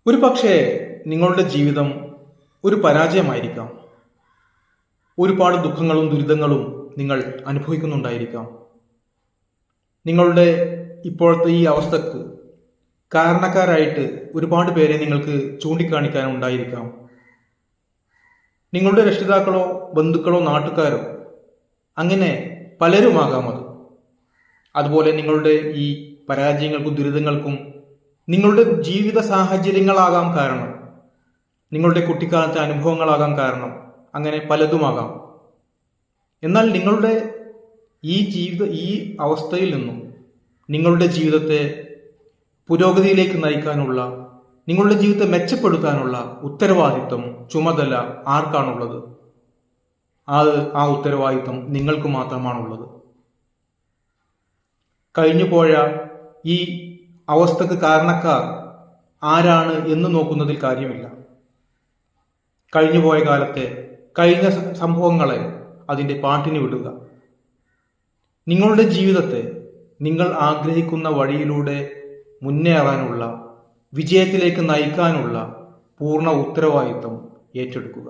ഒരു പക്ഷേ നിങ്ങളുടെ ജീവിതം ഒരു പരാജയമായിരിക്കാം. ഒരുപാട് ദുഃഖങ്ങളും ദുരിതങ്ങളും നിങ്ങൾ അനുഭവിക്കുന്നുണ്ടായിരിക്കാം. നിങ്ങളുടെ ഇപ്പോഴത്തെ ഈ അവസ്ഥക്ക് കാരണക്കാരായിട്ട് ഒരുപാട് പേരെ നിങ്ങൾക്ക് ചൂണ്ടിക്കാണിക്കാനുണ്ടായിരിക്കാം. നിങ്ങളുടെ രക്ഷിതാക്കളോ ബന്ധുക്കളോ നാട്ടുകാരോ അങ്ങനെ പലരുമാകാം അത്. അതുപോലെ നിങ്ങളുടെ ഈ പരാജയങ്ങൾക്കും ദുരിതങ്ങൾക്കും നിങ്ങളുടെ ജീവിത സാഹചര്യങ്ങളാകാം കാരണം, നിങ്ങളുടെ കുട്ടിക്കാലത്തെ അനുഭവങ്ങളാകാം കാരണം, അങ്ങനെ പലതുമാകാം. എന്നാൽ നിങ്ങളുടെ ഈ അവസ്ഥയിൽ നിന്നും നിങ്ങളുടെ ജീവിതത്തെ പുരോഗതിയിലേക്ക് നയിക്കാനുള്ള, നിങ്ങളുടെ ജീവിതത്തെ മെച്ചപ്പെടുത്താനുള്ള ഉത്തരവാദിത്വം, ചുമതല ആർക്കാണുള്ളത്? ആ ഉത്തരവാദിത്വം നിങ്ങൾക്ക് മാത്രമാണുള്ളത്. കഴിഞ്ഞുപോയ ഈ അവസ്ഥക്ക് കാരണക്കാർ ആരാണ് എന്ന് നോക്കുന്നതിൽ കാര്യമില്ല. കഴിഞ്ഞുപോയ കാലത്തെ കഴിഞ്ഞ സംഭവങ്ങളെ അതിൻ്റെ പാട്ടിന് വിടുക. നിങ്ങളുടെ ജീവിതത്തെ നിങ്ങൾ ആഗ്രഹിക്കുന്ന വഴിയിലൂടെ മുന്നേറാനുള്ള, വിജയത്തിലേക്ക് നയിക്കാനുള്ള പൂർണ്ണ ഉത്തരവാദിത്വം ഏറ്റെടുക്കുക.